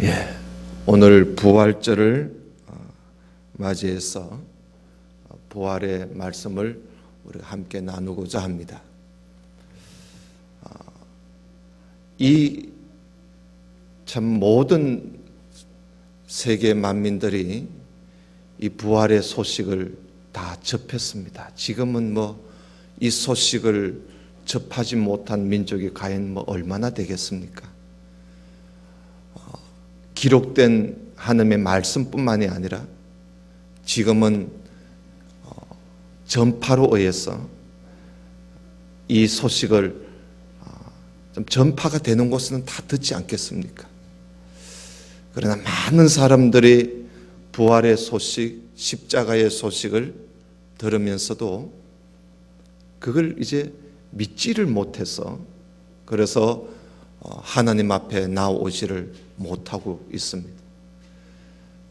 예, 오늘 부활절을 맞이해서 부활의 말씀을 우리가 함께 나누고자 합니다. 이 참 모든 세계 만민들이 이 부활의 소식을 다 접했습니다. 지금은 이 소식을 접하지 못한 민족이 과연 얼마나 되겠습니까? 기록된 하나님의 말씀뿐만이 아니라 지금은 전파로 의해서 이 소식을 좀 전파가 되는 곳은 다 듣지 않겠습니까? 그러나 많은 사람들이 부활의 소식, 십자가의 소식을 들으면서도 그걸 이제 믿지를 못해서 그래서 하나님 앞에 나오지를 못하고 있습니다.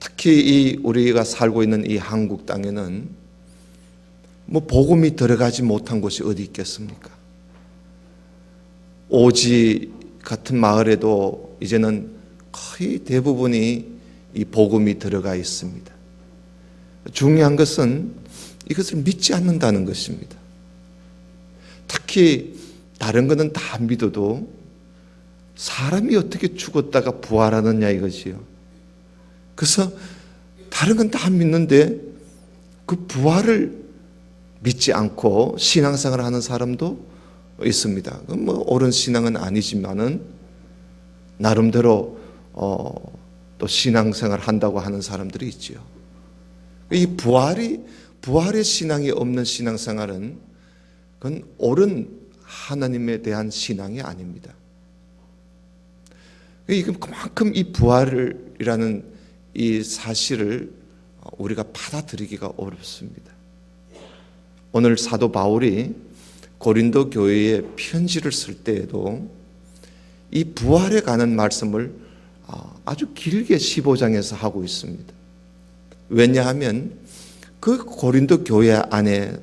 특히 우리가 살고 있는 이 한국 땅에는 복음이 들어가지 못한 곳이 어디 있겠습니까? 오지 같은 마을에도 이제는 거의 대부분이 이 복음이 들어가 있습니다. 중요한 것은 이것을 믿지 않는다는 것입니다. 특히 다른 것은 다 믿어도 사람이 어떻게 죽었다가 부활하느냐 이것이요. 그래서 다른 건 다 믿는데 그 부활을 믿지 않고 신앙생활을 하는 사람도 있습니다. 옳은 신앙은 아니지만은 나름대로 또 신앙생활을 한다고 하는 사람들이 있지요. 이 부활의 신앙이 없는 신앙생활은 그건 옳은 하나님에 대한 신앙이 아닙니다. 그만큼 이 부활이라는 이 사실을 우리가 받아들이기가 어렵습니다. 오늘 사도 바울이 고린도 교회에 편지를 쓸 때에도 이 부활에 관한 말씀을 아주 길게 15장에서 하고 있습니다. 왜냐하면 그 고린도 교회 안에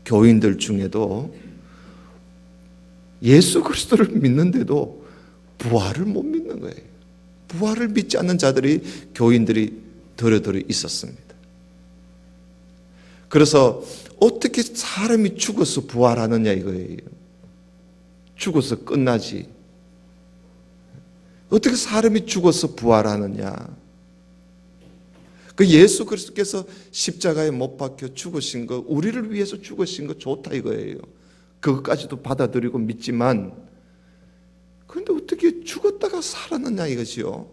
교인들 중에도 예수 그리스도를 믿는데도 부활을 못 믿는 거예요. 부활을 믿지 않는 자들이 교인들이 들어들어 있었습니다. 그래서 어떻게 사람이 죽어서 부활하느냐 이거예요. 죽어서 끝나지. 어떻게 사람이 죽어서 부활하느냐. 그 예수 그리스도께서 십자가에 못 박혀 죽으신 거, 우리를 위해서 죽으신 거 좋다 이거예요. 그것까지도 받아들이고 믿지만 그런데 어떻게 죽었다가 살았느냐 이것이요.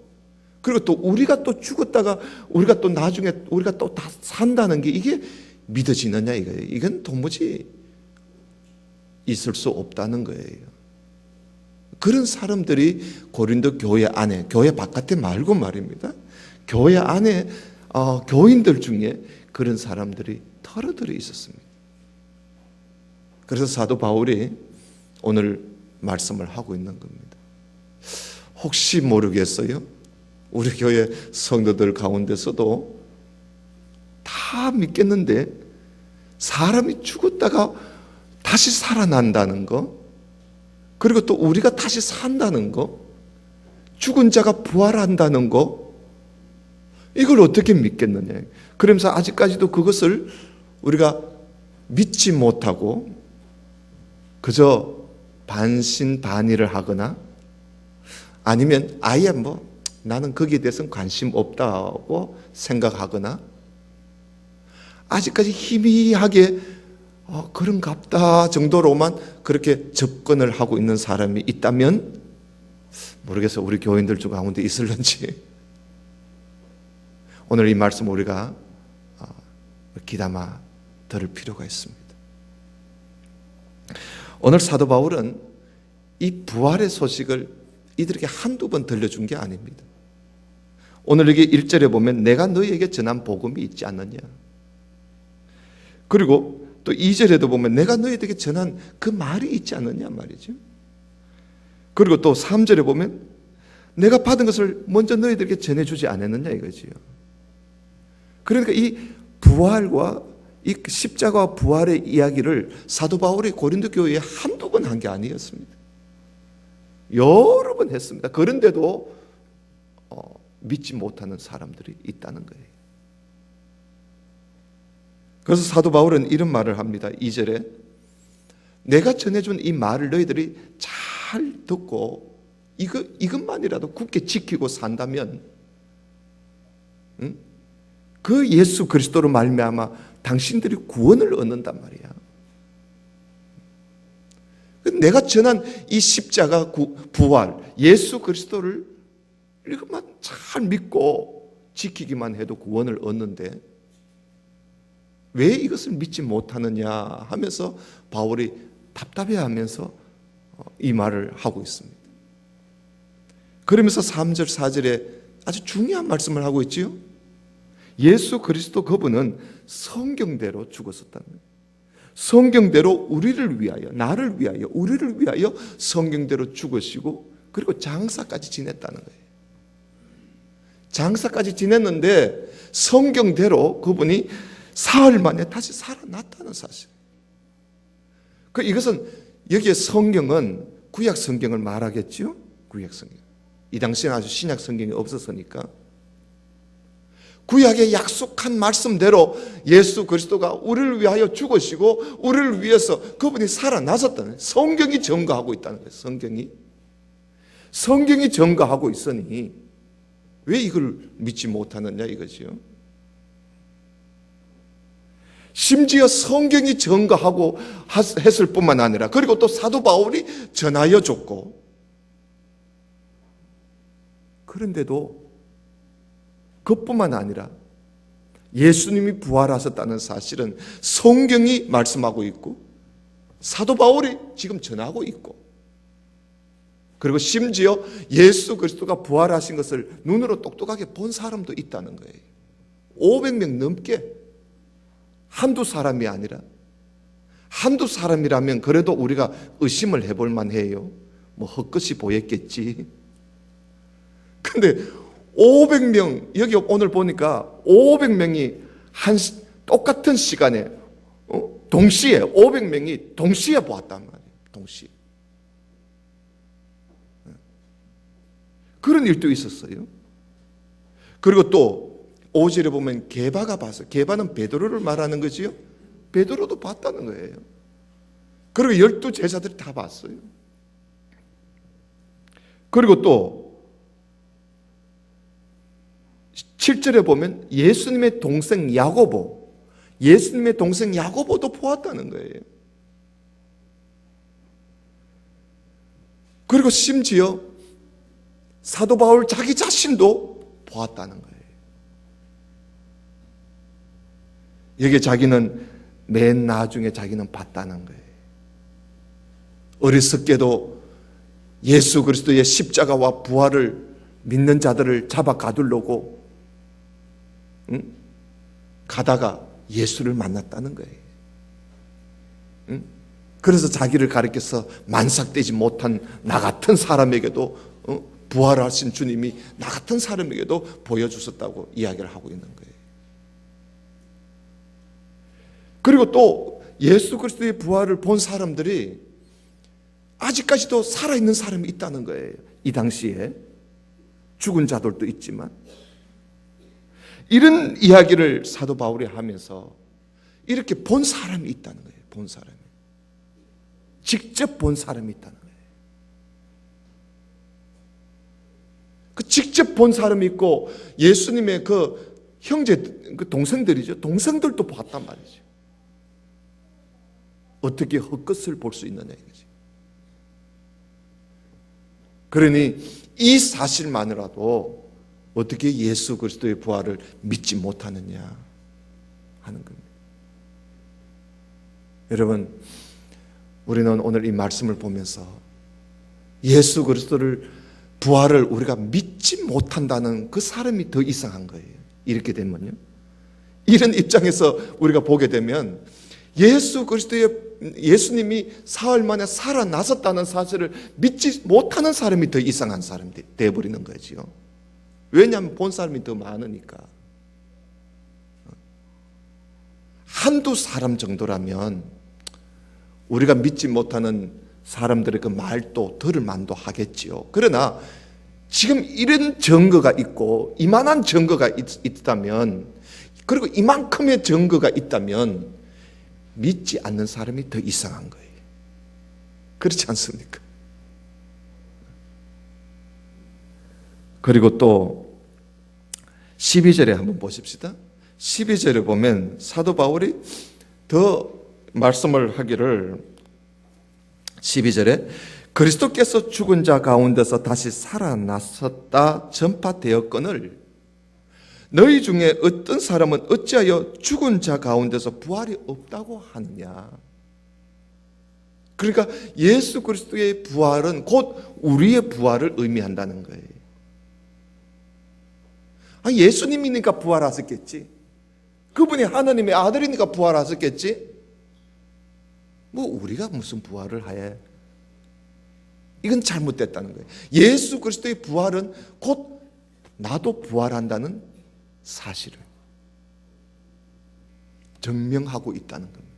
그리고 또 우리가 또 죽었다가 우리가 또 나중에 우리가 또 다 산다는 게 이게 믿어지느냐 이거예요. 이건 도무지 있을 수 없다는 거예요. 그런 사람들이 고린도 교회 안에, 교회 바깥에 말고 말입니다. 교회 안에 교인들 중에 그런 사람들이 털어들어 있었습니다. 그래서 사도 바울이 오늘 말씀을 하고 있는 겁니다. 혹시 모르겠어요? 우리 교회 성도들 가운데서도 다 믿겠는데 사람이 죽었다가 다시 살아난다는 거, 그리고 또 우리가 다시 산다는 거, 죽은 자가 부활한다는 거, 이걸 어떻게 믿겠느냐. 그러면서 아직까지도 그것을 우리가 믿지 못하고 그저 반신반의를 하거나 아니면 아예 나는 거기에 대해서는 관심 없다고 생각하거나 아직까지 희미하게 그런갑다 정도로만 그렇게 접근을 하고 있는 사람이 있다면 모르겠어요. 우리 교인들 중 가운데 있을런지. 오늘 이 말씀 우리가 귀담아 들을 필요가 있습니다. 오늘 사도 바울은 이 부활의 소식을 이들에게 한두 번 들려준 게 아닙니다. 오늘 여기 1절에 보면 내가 너희에게 전한 복음이 있지 않느냐. 그리고 또 2절에도 보면 내가 너희에게 전한 그 말이 있지 않느냐 말이죠. 그리고 또 3절에 보면 내가 받은 것을 먼저 너희들에게 전해주지 않았느냐 이거지요. 그러니까 이 부활과 이 십자가와 부활의 이야기를 사도 바울이 고린도 교회에 한두 번 한 게 아니었습니다. 여러 번 했습니다. 그런데도 믿지 못하는 사람들이 있다는 거예요. 그래서 사도 바울은 이런 말을 합니다. 2절에 내가 전해준 이 말을 너희들이 잘 듣고 이것만이라도 굳게 지키고 산다면 그 예수 그리스도로 말미암아 당신들이 구원을 얻는단 말이야. 내가 전한 이 십자가 부활 예수 그리스도를 이것만 잘 믿고 지키기만 해도 구원을 얻는데 왜 이것을 믿지 못하느냐 하면서 바울이 답답해하면서 이 말을 하고 있습니다. 그러면서 3절 4절에 아주 중요한 말씀을 하고 있지요. 예수 그리스도 그분은 성경대로 죽었었다는 거예요. 성경대로 우리를 위하여, 나를 위하여, 우리를 위하여 성경대로 죽으시고 그리고 장사까지 지냈다는 거예요. 장사까지 지냈는데 성경대로 그분이 사흘 만에 다시 살아났다는 사실. 이것은 여기에 성경은 구약 성경을 말하겠죠. 구약 성경. 이 당시에는 아주 신약 성경이 없었으니까. 구약의 약속한 말씀대로 예수 그리스도가 우리를 위하여 죽으시고 우리를 위해서 그분이 살아나셨다는 성경이 증거하고 있다는 거예요. 성경이 증거하고 있으니 왜 이걸 믿지 못하느냐 이거지요. 심지어 성경이 증거하고 했을 뿐만 아니라 그리고 또 사도 바울이 전하여 줬고 그런데도 그뿐만 아니라 예수님이 부활하셨다는 사실은 성경이 말씀하고 있고 사도 바울이 지금 전하고 있고 그리고 심지어 예수 그리스도가 부활하신 것을 눈으로 똑똑하게 본 사람도 있다는 거예요. 500명 넘게 한두 사람이 아니라 한두 사람이라면 그래도 우리가 의심을 해볼 만해요. 뭐 헛것이 보였겠지. 근데 500명 여기 오늘 보니까 500명이 똑같은 시간에 동시에 500명이 동시에 보았단 말이에요. 동시에. 그런 일도 있었어요. 그리고 또 5절에 보면 게바가 봤어요. 게바는 베드로를 말하는 거지요. 베드로도 봤다는 거예요. 그리고 12 제자들이 다 봤어요. 그리고 또 7절에 보면 예수님의 동생 야고보도 보았다는 거예요. 그리고 심지어 사도 바울 자기 자신도 보았다는 거예요. 여기에 자기는 맨 나중에 자기는 봤다는 거예요. 어리석게도 예수 그리스도의 십자가와 부활을 믿는 자들을 잡아 가두려고 가다가 예수를 만났다는 거예요. 그래서 자기를 가리켜서 만삭되지 못한 나 같은 사람에게도 부활하신 주님이 나 같은 사람에게도 보여주셨다고 이야기를 하고 있는 거예요. 그리고 또 예수 그리스도의 부활을 본 사람들이 아직까지도 살아있는 사람이 있다는 거예요. 이 당시에 죽은 자들도 있지만 이런 이야기를 사도 바울이 하면서 이렇게 본 사람이 있다는 거예요. 본 사람이. 직접 본 사람이 있다는 거예요. 그 직접 본 사람이 있고 예수님의 그 형제, 그 동생들이죠. 동생들도 봤단 말이죠. 어떻게 헛것을 볼 수 있느냐 이거지. 그러니 이 사실만으로도 어떻게 예수 그리스도의 부활을 믿지 못하느냐 하는 겁니다. 여러분, 우리는 오늘 이 말씀을 보면서 예수 그리스도를 부활을 우리가 믿지 못한다는 그 사람이 더 이상한 거예요. 이렇게 되면요. 이런 입장에서 우리가 보게 되면 예수님이 사흘 만에 살아나셨다는 사실을 믿지 못하는 사람이 더 이상한 사람이 되어버리는 거지요. 왜냐하면 본 사람이 더 많으니까. 한두 사람 정도라면 우리가 믿지 못하는 사람들의 그 말도 들을 만도 하겠지요. 그러나 지금 이런 증거가 있고 이만한 증거가 있다면, 그리고 이만큼의 증거가 있다면 믿지 않는 사람이 더 이상한 거예요. 그렇지 않습니까? 그리고 또 12절에 한번 보십시다. 12절에 보면 사도 바울이 더 말씀을 하기를, 12절에 그리스도께서 죽은 자 가운데서 다시 살아났었다 전파되었거늘 너희 중에 어떤 사람은 어찌하여 죽은 자 가운데서 부활이 없다고 하느냐. 그러니까 예수 그리스도의 부활은 곧 우리의 부활을 의미한다는 거예요. 예수님이니까 부활하셨겠지. 그분이 하나님의 아들이니까 부활하셨겠지. 뭐 우리가 무슨 부활을 해. 이건 잘못됐다는 거예요. 예수 그리스도의 부활은 곧 나도 부활한다는 사실을 증명하고 있다는 겁니다.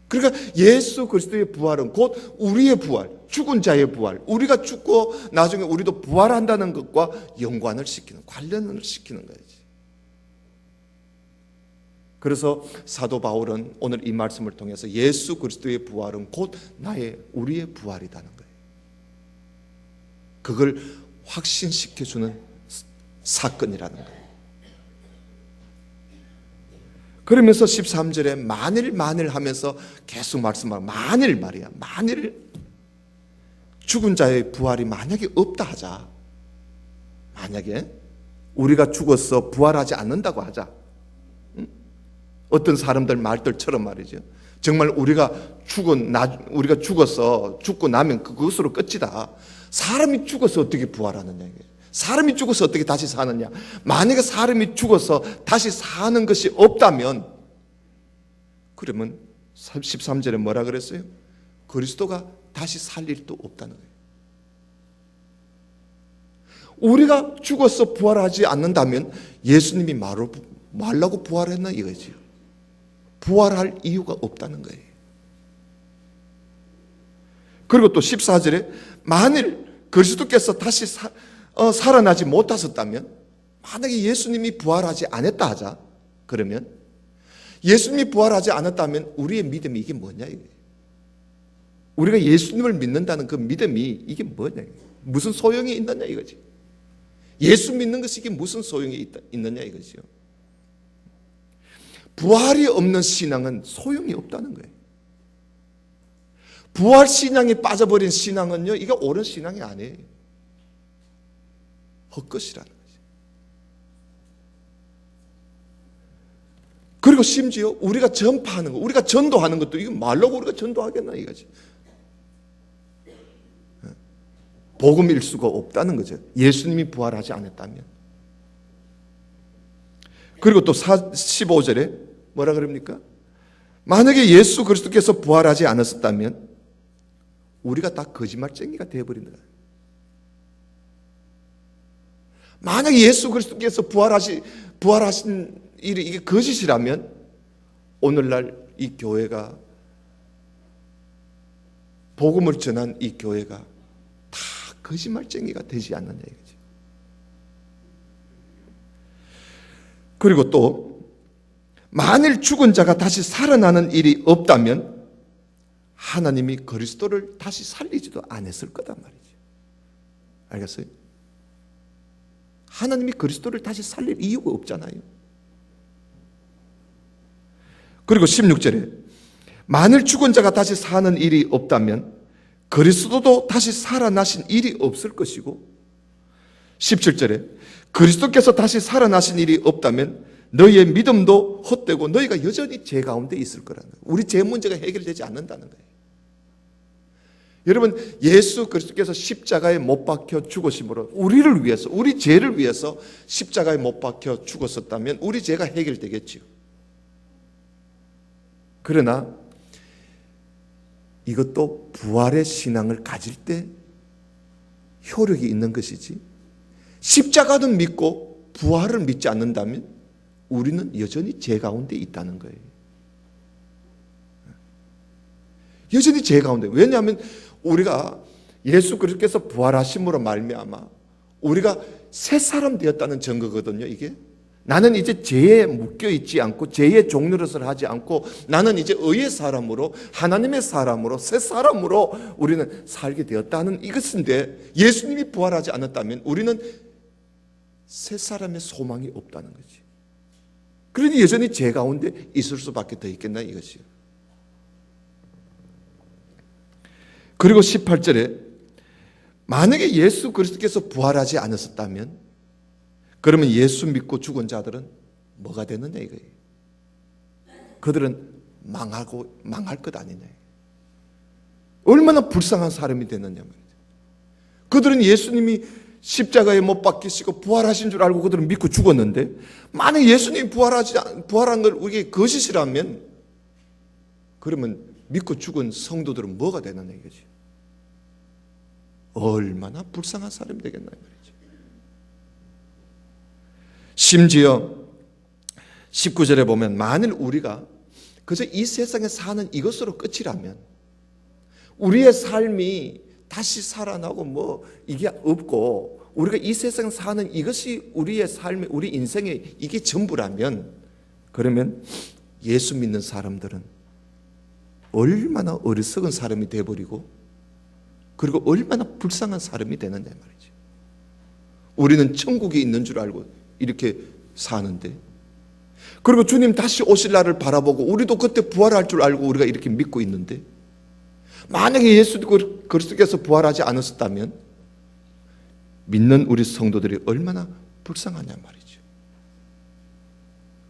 그러니까 예수 그리스도의 부활은 곧 우리의 부활, 죽은 자의 부활, 우리가 죽고 나중에 우리도 부활한다는 것과 연관을 시키는, 관련을 시키는 거지. 그래서 사도 바울은 오늘 이 말씀을 통해서 예수 그리스도의 부활은 곧 우리의 부활이라는 거예요. 그걸 확신시켜주는 사건이라는 거예요. 그러면서 13절에 만일 하면서 계속 말씀하고, 만일 말이야. 만일 죽은 자의 부활이 만약에 없다 하자. 만약에 우리가 죽어서 부활하지 않는다고 하자. 어떤 사람들 말들처럼 말이죠. 정말 우리가 죽어서 죽고 나면 그것으로 끝이다. 사람이 죽어서 어떻게 부활하느냐. 사람이 죽어서 어떻게 다시 사느냐. 만약에 사람이 죽어서 다시 사는 것이 없다면, 그러면 13절에 뭐라 그랬어요? 그리스도가 다시 살 일도 없다는 거예요. 우리가 죽어서 부활하지 않는다면 예수님이 말라고 부활했나 이거지요. 부활할 이유가 없다는 거예요. 그리고 또 14절에 만일 그리스도께서 다시 살아나지 못하셨다면, 만약에 예수님이 부활하지 않았다 하자. 그러면 예수님이 부활하지 않았다면 우리의 믿음이 이게 뭐냐 이거예요. 우리가 예수님을 믿는다는 그 믿음이 이게 뭐냐, 무슨 소용이 있느냐 이거지. 예수 믿는 것이 이게 무슨 소용이 있느냐 이거지요. 부활이 없는 신앙은 소용이 없다는 거예요. 부활 신앙에 빠져버린 신앙은요, 이게 옳은 신앙이 아니에요. 헛것이라는 거죠. 그리고 심지어 우리가 전파하는 거, 우리가 전도하는 것도 이거 말라고 우리가 전도하겠나 이거지. 복음일 수가 없다는 거죠. 예수님이 부활하지 않았다면. 그리고 또 15절에 뭐라 그럽니까? 만약에 예수 그리스도께서 부활하지 않았었다면 우리가 다 거짓말쟁이가 되어버린다. 만약에 예수 그리스도께서 부활하신 일이 이게 거짓이라면 오늘날 이 교회가, 복음을 전한 이 교회가 다 거짓말쟁이가 되지 않느냐 이거지. 그리고 또 만일 죽은 자가 다시 살아나는 일이 없다면 하나님이 그리스도를 다시 살리지도 않았을 거단 말이죠. 알겠어요? 하나님이 그리스도를 다시 살릴 이유가 없잖아요. 그리고 16절에 만일 죽은 자가 다시 사는 일이 없다면 그리스도도 다시 살아나신 일이 없을 것이고, 17절에 그리스도께서 다시 살아나신 일이 없다면 너희의 믿음도 헛되고 너희가 여전히 죄 가운데 있을 거라는 거예요. 우리 죄 문제가 해결되지 않는다는 거예요. 여러분, 예수 그리스도께서 십자가에 못 박혀 죽으심으로 우리를 위해서, 우리 죄를 위해서 십자가에 못 박혀 죽었었다면 우리 죄가 해결되겠지요. 그러나 이것도 부활의 신앙을 가질 때 효력이 있는 것이지, 십자가는 믿고 부활을 믿지 않는다면 우리는 여전히 죄 가운데 있다는 거예요. 여전히 죄 가운데. 왜냐하면 우리가 예수 그리스도께서 부활하심으로 말미암아 우리가 새 사람 되었다는 증거거든요. 이게 나는 이제 죄에 묶여 있지 않고 죄의 종노릇을 하지 않고 나는 이제 의의 사람으로 하나님의 사람으로 새 사람으로 우리는 살게 되었다는 이것인데, 예수님이 부활하지 않았다면 우리는 새 사람의 소망이 없다는 거지. 그러니 여전히 죄 가운데 있을 수밖에 더 있겠나 이것이요. 그리고 18절에 만약에 예수 그리스도께서 부활하지 않으셨다면 그러면 예수 믿고 죽은 자들은 뭐가 되느냐 이거예요. 그들은 망할 것 아니냐. 얼마나 불쌍한 사람이 되느냐 말이죠. 그들은 예수님이 십자가에 못 박히시고 부활하신 줄 알고 그들은 믿고 죽었는데, 만약 예수님이 부활한 걸 우리에게 거짓이라면 그러면 믿고 죽은 성도들은 뭐가 되느냐 이거지. 얼마나 불쌍한 사람이 되겠나 말이죠. 심지어 19절에 보면 만일 우리가 그저 이 세상에 사는 이것으로 끝이라면, 우리의 삶이 다시 살아나고 뭐 이게 없고 우리가 이 세상 사는 이것이 우리의 삶의 우리 인생의 이게 전부라면, 그러면 예수 믿는 사람들은 얼마나 어리석은 사람이 되어버리고 그리고 얼마나 불쌍한 사람이 되느냐 말이죠. 우리는 천국에 있는 줄 알고 이렇게 사는데, 그리고 주님 다시 오실 날을 바라보고 우리도 그때 부활할 줄 알고 우리가 이렇게 믿고 있는데, 만약에 예수 그리스도께서 부활하지 않으셨다면 믿는 우리 성도들이 얼마나 불쌍하냐 말이죠.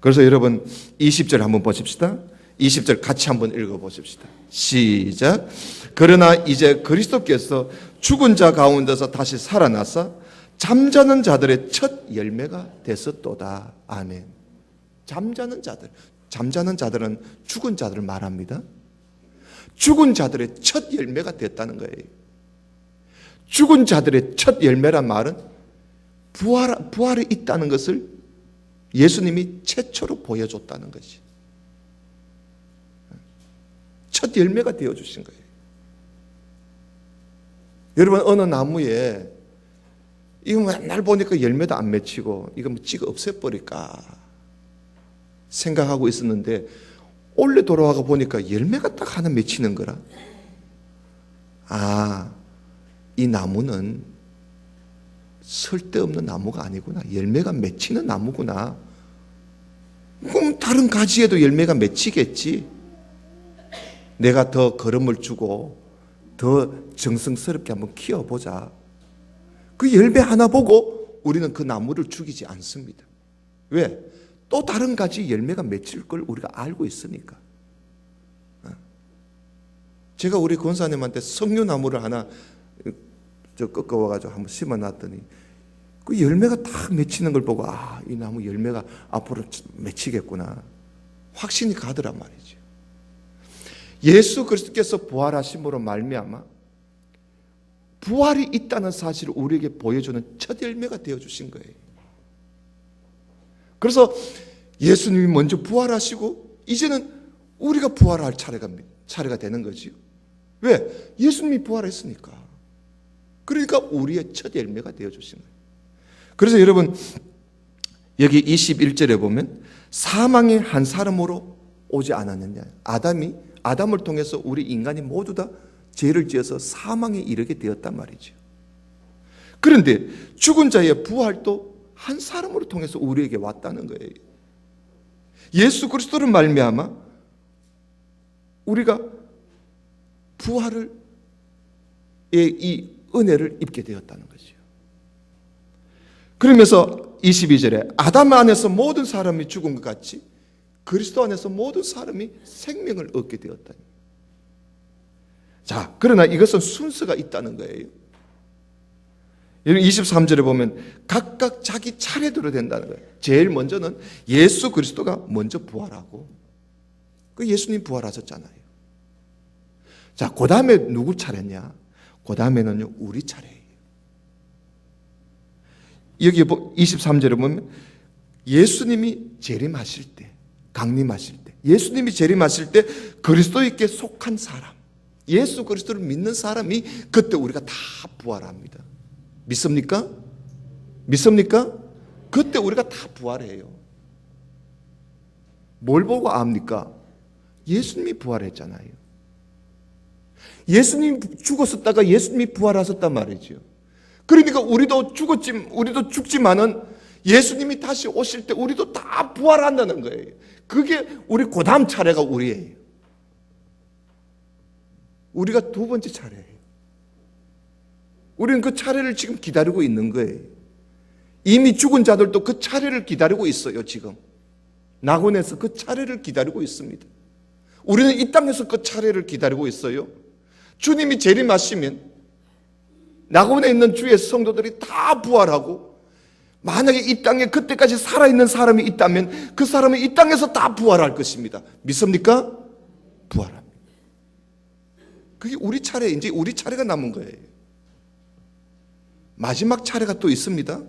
그래서 여러분 20절 한번 보십시다. 20절 같이 한번 읽어보십시다. 시작. 그러나 이제 그리스도께서 죽은 자 가운데서 다시 살아나사 잠자는 자들의 첫 열매가 됐었도다. 아멘. 잠자는 자들은 죽은 자들을 말합니다. 죽은 자들의 첫 열매가 됐다는 거예요. 죽은 자들의 첫 열매란 말은 부활이 있다는 것을 예수님이 최초로 보여줬다는 것이 첫 열매가 되어주신 거예요. 여러분, 어느 나무에 이거 맨날 보니까 열매도 안 맺히고 이거 뭐 찍어 없애버릴까 생각하고 있었는데, 올해 돌아와가 보니까 열매가 딱 하나 맺히는 거라. 아, 이 나무는 쓸데없는 나무가 아니구나. 열매가 맺히는 나무구나. 그럼 다른 가지에도 열매가 맺히겠지. 내가 더 거름을 주고 더 정성스럽게 한번 키워보자. 그 열매 하나 보고 우리는 그 나무를 죽이지 않습니다. 왜? 또 다른 가지 열매가 맺힐 걸 우리가 알고 있으니까. 제가 우리 권사님한테 석류나무를 하나 꺾어와가지고 한번 심어놨더니 그 열매가 딱 맺히는 걸 보고, 아, 이 나무 열매가 앞으로 맺히겠구나 확신이 가더란 말이죠. 예수 그리스도께서 부활하심으로 말미암아 부활이 있다는 사실을 우리에게 보여주는 첫 열매가 되어주신 거예요. 그래서 예수님이 먼저 부활하시고 이제는 우리가 부활할 차례가 되는 거지요. 왜? 예수님이 부활했으니까. 그러니까 우리의 첫 열매가 되어주신 거예요. 그래서 여러분 여기 21절에 보면 사망이 한 사람으로 오지 않았느냐. 아담을 통해서 우리 인간이 모두 다 죄를 지어서 사망에 이르게 되었단 말이죠. 그런데 죽은 자의 부활도 한 사람으로 통해서 우리에게 왔다는 거예요. 예수 그리스도를 말미암아 우리가 부활을 이 은혜를 입게 되었다는 거죠. 그러면서 22절에 아담 안에서 모든 사람이 죽은 것 같이 그리스도 안에서 모든 사람이 생명을 얻게 되었다니. 자, 그러나 이것은 순서가 있다는 거예요. 23절에 보면 각각 자기 차례대로 된다는 거예요. 제일 먼저는 예수 그리스도가 먼저 부활하고, 그 예수님 부활하셨잖아요. 자, 그 다음에 누구 차례냐? 그 다음에는요, 우리 차례예요. 여기 23절에 보면 예수님이 재림하실 때, 강림하실 때, 예수님이 재림하실 때 그리스도에게 속한 사람, 예수 그리스도를 믿는 사람이 그때 우리가 다 부활합니다. 믿습니까? 믿습니까? 그때 우리가 다 부활해요. 뭘 보고 압니까? 예수님이 부활했잖아요. 예수님 죽었었다가 예수님이 부활하셨단 말이죠. 그러니까 우리도 죽지만은 예수님이 다시 오실 때 우리도 다 부활한다는 거예요. 그게 우리 그다음 차례가 우리예요. 우리가 두 번째 차례예요. 우리는 그 차례를 지금 기다리고 있는 거예요. 이미 죽은 자들도 그 차례를 기다리고 있어요. 지금 낙원에서 그 차례를 기다리고 있습니다. 우리는 이 땅에서 그 차례를 기다리고 있어요. 주님이 재림하시면 낙원에 있는 주의 성도들이 다 부활하고, 만약에 이 땅에 그때까지 살아있는 사람이 있다면 그 사람은 이 땅에서 다 부활할 것입니다. 믿습니까? 부활합니다. 그게 우리 차례, 이제 우리 차례가 남은 거예요. 마지막 차례가 또 있습니다.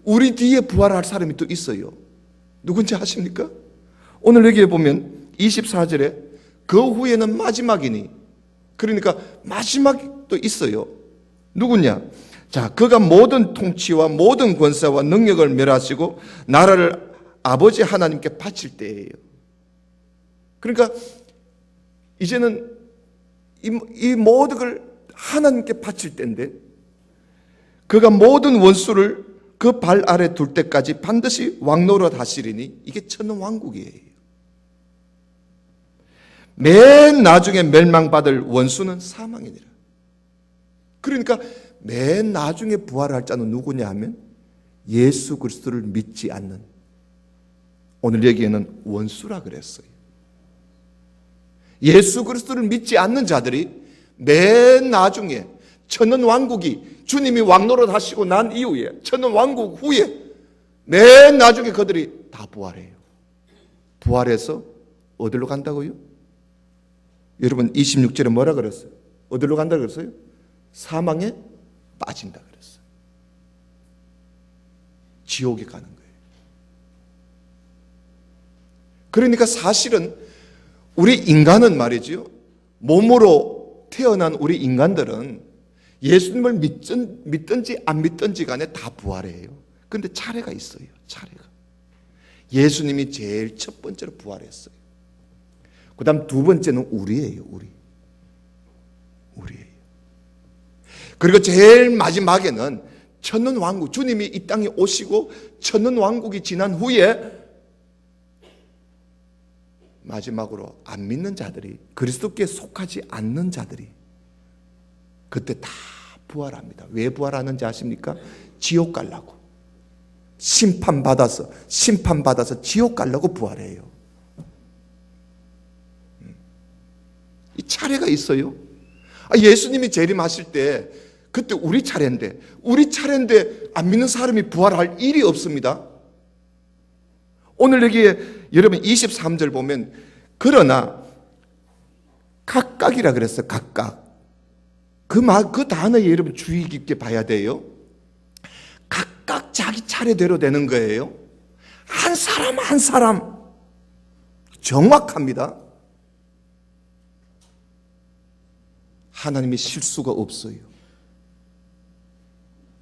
우리 뒤에 부활할 사람이 또 있어요. 누군지 아십니까? 오늘 여기에 보면 24절에 그 후에는 마지막이니, 그러니까 마지막도 있어요. 누구냐? 자, 그가 모든 통치와 모든 권세와 능력을 멸하시고 나라를 아버지 하나님께 바칠 때예요. 그러니까 이제는 이 모든 걸 하나님께 바칠 때인데, 그가 모든 원수를 그 발 아래 둘 때까지 반드시 왕노릇 하시리니, 이게 천왕국이에요. 맨 나중에 멸망받을 원수는 사망이니라. 그러니까 맨 나중에 부활할 자는 누구냐 하면 예수 그리스도를 믿지 않는, 오늘 여기에는 원수라 그랬어요. 예수 그리스도를 믿지 않는 자들이 맨 나중에 천원왕국이, 주님이 왕노릇 하시고 난 이후에 천원왕국 후에 맨 나중에 그들이 다 부활해요. 부활해서 어디로 간다고요? 여러분 26절에 뭐라 그랬어요? 어디로 간다 그랬어요? 사망에 빠진다 그랬어요. 지옥에 가는 거예요. 그러니까 사실은 우리 인간은 말이죠, 몸으로 태어난 우리 인간들은 예수님을 믿든지 안 믿든지 간에 다 부활해요. 그런데 차례가 있어요. 차례가. 예수님이 제일 첫 번째로 부활했어요. 그 다음 두 번째는 우리예요. 우리예요. 그리고 제일 마지막에는 천년왕국, 주님이 이 땅에 오시고 천년왕국이 지난 후에 마지막으로 안 믿는 자들이, 그리스도께 속하지 않는 자들이 그때 다 부활합니다. 왜 부활하는지 아십니까? 지옥 가려고. 심판받아서 지옥 가려고 부활해요. 이 차례가 있어요. 예수님이 재림하실 때 그때 우리 차례인데 안 믿는 사람이 부활할 일이 없습니다. 오늘 여기에 여러분 23절 보면, 그러나 각각이라 그랬어요. 각각. 그 단어에 여러분 주의 깊게 봐야 돼요. 각각 자기 차례대로 되는 거예요. 한 사람 한 사람 정확합니다. 하나님이 실수가 없어요.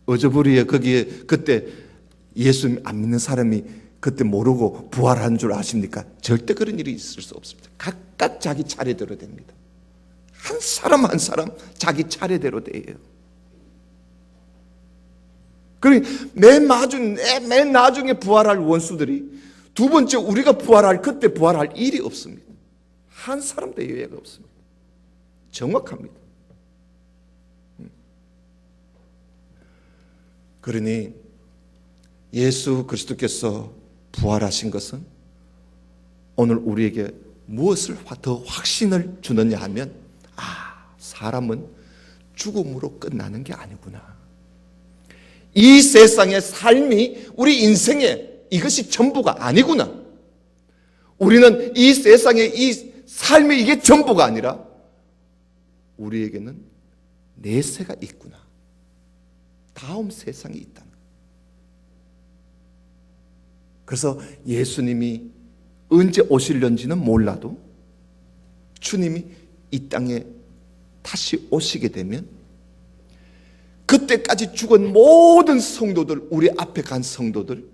어저부리에 거기에 그때 예수 안 믿는 사람이 그때 모르고 부활한 줄 아십니까? 절대 그런 일이 있을 수 없습니다. 각각 자기 차례대로 됩니다. 한 사람 한 사람 자기 차례대로 돼요. 그러니 맨 나중에 부활할 원수들이 두 번째 우리가 그때 부활할 일이 없습니다. 한 사람도 예외가 없습니다. 정확합니다. 그러니 예수 그리스도께서 부활하신 것은 오늘 우리에게 무엇을 더 확신을 주느냐 하면, 사람은 죽음으로 끝나는 게 아니구나. 이 세상의 삶이 우리 인생의 이것이 전부가 아니구나. 우리는 이 세상의 이 삶이 이게 전부가 아니라 우리에게는 내세가 있구나. 다음 세상이 있다. 그래서 예수님이 언제 오실는지는 몰라도 주님이 이 땅에 다시 오시게 되면 그때까지 죽은 모든 성도들, 우리 앞에 간 성도들,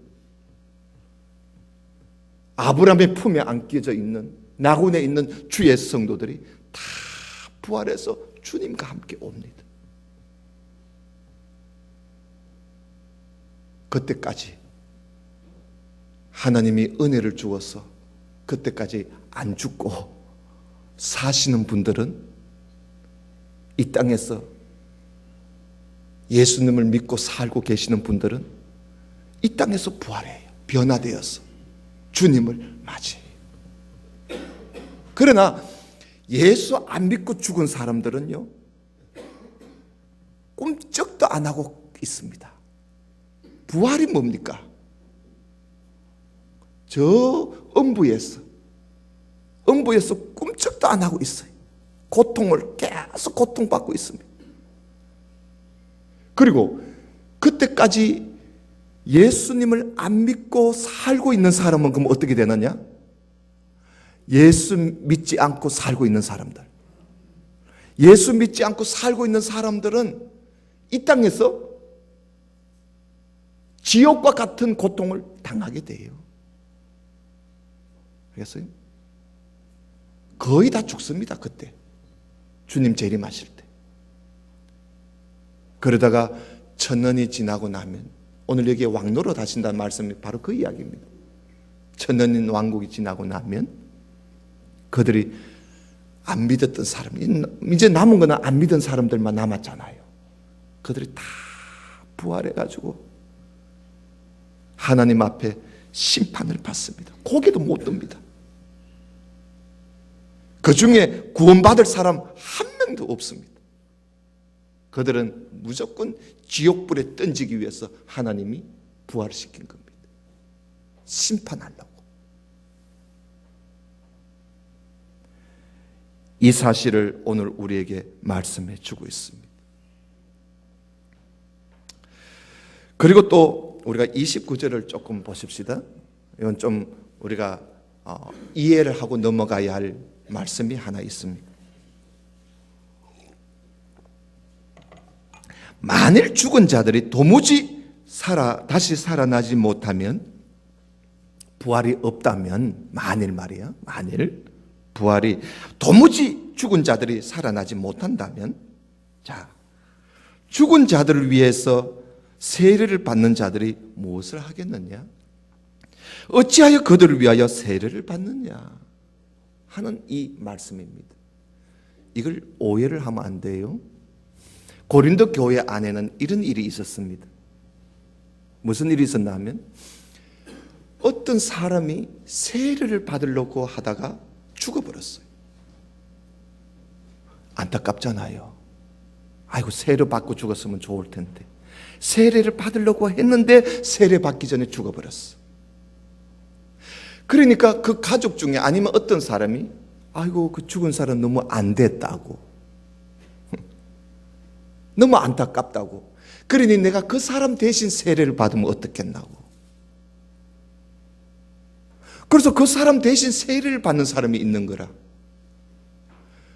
아브라함의 품에 안겨져 있는 나군에 있는 주의 성도들이 다 부활해서 주님과 함께 옵니다. 그때까지 하나님이 은혜를 주어서 그때까지 안 죽고 사시는 분들은 이 땅에서 예수님을 믿고 살고 계시는 분들은 이 땅에서 부활해요. 변화되어서 주님을 맞이해요. 그러나 예수 안 믿고 죽은 사람들은요, 꿈쩍도 안 하고 있습니다. 부활이 뭡니까? 저 음부에서 꿈쩍도 안 하고 있어요. 고통을 계속 고통받고 있습니다. 그리고 그때까지 예수님을 안 믿고 살고 있는 사람은 그럼 어떻게 되느냐? 예수 믿지 않고 살고 있는 사람들, 예수 믿지 않고 살고 있는 사람들은 이 땅에서 지옥과 같은 고통을 당하게 돼요. 알겠어요? 거의 다 죽습니다. 그때 주님 재림하실 때. 그러다가 천년이 지나고 나면, 오늘 여기에 왕노릇 하신다는 말씀이 바로 그 이야기입니다. 천년 왕국이 지나고 나면 그들이 안 믿었던 사람, 이제 남은 거는 안 믿은 사람들만 남았잖아요. 그들이 다 부활해가지고 하나님 앞에 심판을 받습니다. 고개도 못 듭니다. 그 중에 구원받을 사람 한 명도 없습니다. 그들은 무조건 지옥불에 던지기 위해서 하나님이 부활시킨 겁니다. 심판하려고. 이 사실을 오늘 우리에게 말씀해 주고 있습니다. 그리고 또 우리가 29절을 조금 보십시다. 이건 좀 우리가 이해를 하고 넘어가야 할 말씀이 하나 있습니다. 만일 죽은 자들이 도무지 다시 살아나지 못하면, 부활이 없다면, 만일 말이야, 만일 부활이 도무지 죽은 자들이 살아나지 못한다면, 자, 죽은 자들을 위해서 세례를 받는 자들이 무엇을 하겠느냐? 어찌하여 그들을 위하여 세례를 받느냐? 하는 이 말씀입니다. 이걸 오해를 하면 안 돼요. 고린도 교회 안에는 이런 일이 있었습니다. 무슨 일이 있었나 하면, 어떤 사람이 세례를 받으려고 하다가 죽어버렸어요. 안타깝잖아요. 아이고, 세례 받고 죽었으면 좋을 텐데. 세례를 받으려고 했는데 세례 받기 전에 죽어버렸어. 그러니까 그 가족 중에, 아니면 어떤 사람이 아이고, 그 죽은 사람 너무 안 됐다고, 너무 안타깝다고, 그러니 내가 그 사람 대신 세례를 받으면 어떻겠나고, 그래서 그 사람 대신 세례를 받는 사람이 있는 거라.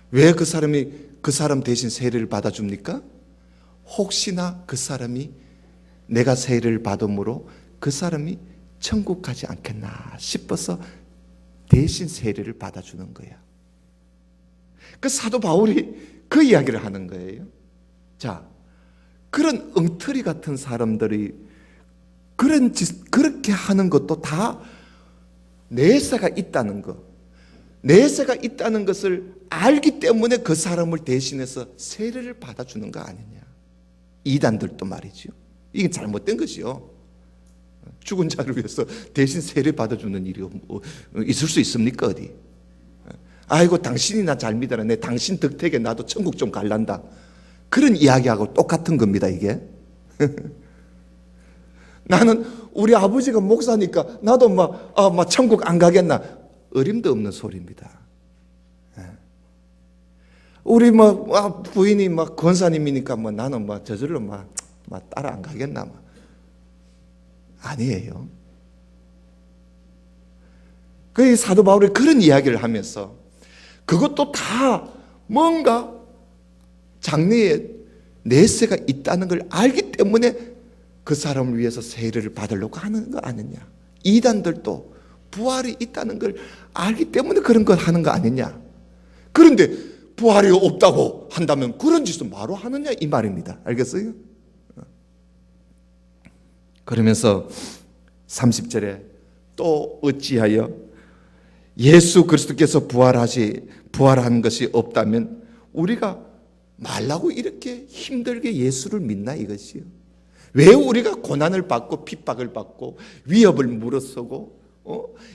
왜 그 사람 대신 세례를 받아줍니까? 혹시나 그 사람이 내가 세례를 받음으로 그 사람이 천국 가지 않겠나 싶어서 대신 세례를 받아주는 거야. 그 사도 바울이 그 이야기를 하는 거예요. 자, 그런 엉터리 같은 사람들이 그렇게 하는 것도 다 내세가 있다는 것, 내세가 있다는 것을 알기 때문에 그 사람을 대신해서 세례를 받아주는 거 아니냐. 이단들도 말이죠. 이게 잘못된 것이요. 죽은 자를 위해서 대신 세례 받아주는 일이 있을 수 있습니까? 어디? 아이고, 당신이 나 잘 믿어라, 내 당신 덕택에 나도 천국 좀 갈란다, 그런 이야기하고 똑같은 겁니다, 이게. 나는 우리 아버지가 목사니까 나도 막 천국 안 가겠나? 어림도 없는 소리입니다. 우리 부인이 권사님이니까 나는 저절로 따라 안 가겠나? 아니에요. 그 사도 바울이 그런 이야기를 하면서 그것도 다 뭔가 장래에 내세가 있다는 걸 알기 때문에 그 사람을 위해서 세례를 받으려고 하는 거 아니냐. 이단들도 부활이 있다는 걸 알기 때문에 그런 걸 하는 거 아니냐. 그런데 부활이 없다고 한다면 그런 짓을 바로 하느냐 이 말입니다. 알겠어요? 그러면서 30절에 또 어찌하여 예수 그리스도께서 부활한 것이 없다면 우리가 말라고 이렇게 힘들게 예수를 믿나 이것이요. 왜 우리가 고난을 받고 핍박을 받고 위협을 물어서고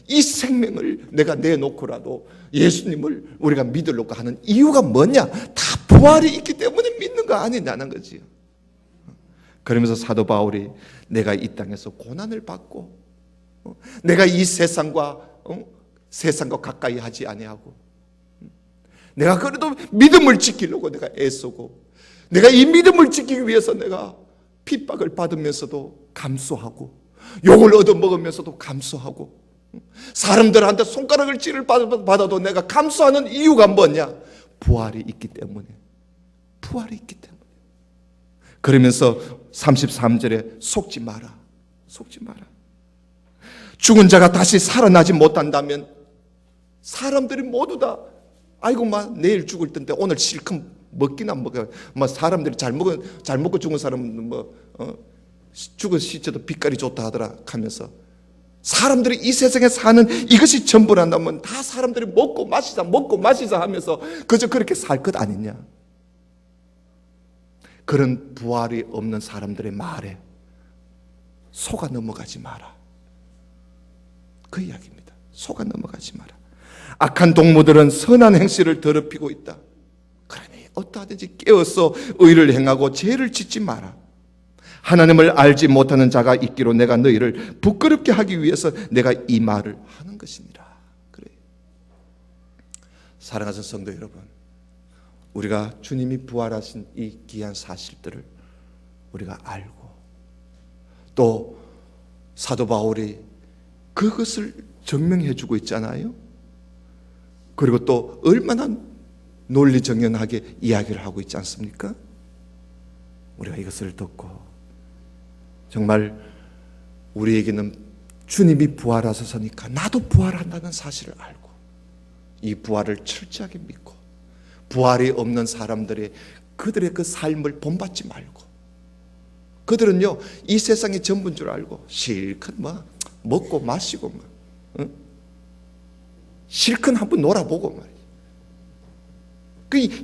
이 생명을 내가 내놓고라도 예수님을 우리가 믿으려고 하는 이유가 뭐냐? 다 부활이 있기 때문에 믿는 거 아니냐는 거지요. 그러면서 사도 바울이 내가 이 땅에서 고난을 받고 내가 이 세상과 가까이 하지 아니하고 내가 그래도 믿음을 지키려고 내가 애쓰고 내가 이 믿음을 지키기 위해서 내가 핍박을 받으면서도 감수하고 욕을 얻어먹으면서도 감수하고 사람들한테 손가락을 찌를 받아도 내가 감수하는 이유가 뭐냐? 부활이 있기 때문에. 부활이 있기 때문에. 그러면서 33절에 속지 마라. 속지 마라. 죽은 자가 다시 살아나지 못한다면 사람들이 모두 다 아이고 내일 죽을 텐데 오늘 실컷 먹기나 먹어. 사람들이 잘 먹고 죽은 사람은 죽은 시체도 빛깔이 좋다 하더라 하면서 사람들이 이 세상에 사는 이것이 전부란다면 다 사람들이 먹고 마시자 하면서 그저 그렇게 살 것 아니냐. 그런 부활이 없는 사람들의 말에 속아 넘어가지 마라. 그 이야기입니다. 속아 넘어가지 마라. 악한 동무들은 선한 행실을 더럽히고 있다. 그러니 어떠하든지 깨어서 의를 행하고 죄를 짓지 마라. 하나님을 알지 못하는 자가 있기로 내가 너희를 부끄럽게 하기 위해서 내가 이 말을 하는 것이니라. 그래. 사랑하는 성도 여러분, 우리가 주님이 부활하신 이 귀한 사실들을 우리가 알고 또 사도 바울이 그것을 증명해 주고 있잖아요. 그리고 또 얼마나 논리정연하게 이야기를 하고 있지 않습니까? 우리가 이것을 듣고 정말 우리에게는 주님이 부활하셨으니까 나도 부활한다는 사실을 알고 이 부활을 철저하게 믿고 부활이 없는 사람들의 그들의 그 삶을 본받지 말고 그들은요 이 세상이 전부인 줄 알고 실컷 먹고 마시고 실컷 한번 놀아보고 말이야.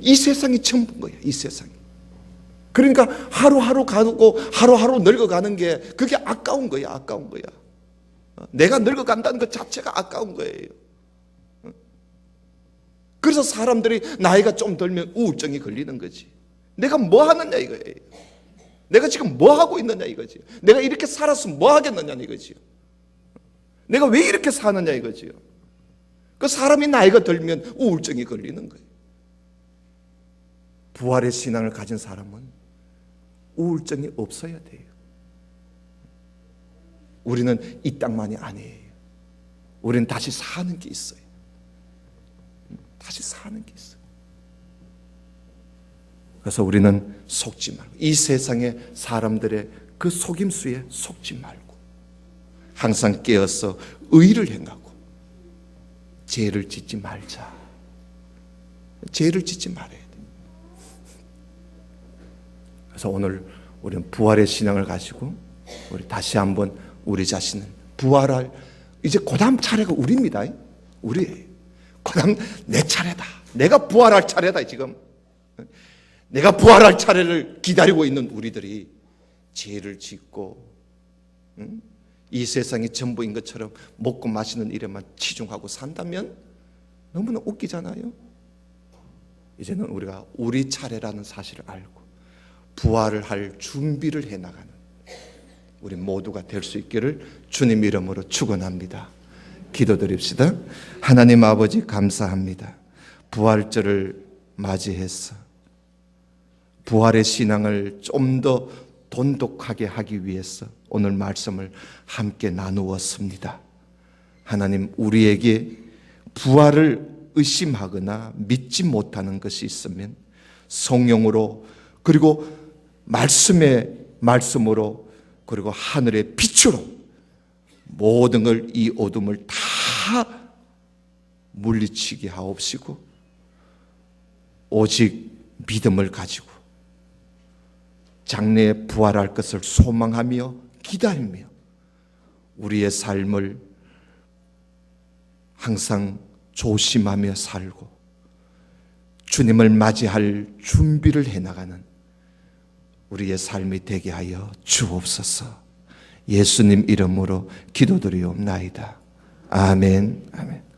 이 세상이 전부인 거야. 이 세상이. 그러니까 하루하루 가고 하루하루 늙어가는 게 그게 아까운 거야. 아까운 거야. 내가 늙어간다는 것 자체가 아까운 거예요. 그래서 사람들이 나이가 좀 들면 우울증이 걸리는 거지. 내가 뭐 하느냐 이거예요. 내가 지금 뭐 하고 있느냐 이거지. 내가 이렇게 살았으면 뭐 하겠느냐 이거지요. 내가 왜 이렇게 사느냐 이거지요. 그 사람이 나이가 들면 우울증이 걸리는 거예요. 부활의 신앙을 가진 사람은 우울증이 없어야 돼요. 우리는 이 땅만이 아니에요. 우리는 다시 사는 게 있어요. 다시 사는 게 있어요. 그래서 우리는 속지 말고 이 세상의 사람들의 그 속임수에 속지 말고 항상 깨어서 의를 행하고 죄를 짓지 말자. 죄를 짓지 말아야 돼. 그래서 오늘 우리는 부활의 신앙을 가지고 우리 다시 한번 우리 자신을 부활할 이제 그다음 차례가 우리입니다. 우리예요. 그다음 내 차례다. 내가 부활할 차례다 지금. 내가 부활할 차례를 기다리고 있는 우리들이 죄를 짓고 이 세상이 전부인 것처럼 먹고 마시는 일에만 치중하고 산다면 너무나 웃기잖아요. 이제는 우리가 우리 차례라는 사실을 알고 부활을 할 준비를 해나가는 우리 모두가 될 수 있기를 주님 이름으로 축원합니다. 기도드립시다. 하나님 아버지 감사합니다. 부활절을 맞이해서 부활의 신앙을 좀 더 돈독하게 하기 위해서 오늘 말씀을 함께 나누었습니다. 하나님 우리에게 부활을 의심하거나 믿지 못하는 것이 있으면 성령으로, 그리고 말씀으로, 그리고 하늘의 빛으로 모든 걸, 이 어둠을 다 물리치게 하옵시고 오직 믿음을 가지고 장래에 부활할 것을 소망하며 기다리며 우리의 삶을 항상 조심하며 살고 주님을 맞이할 준비를 해나가는 우리의 삶이 되게 하여 주옵소서. 예수님 이름으로 기도드리옵나이다. 아멘. 아멘.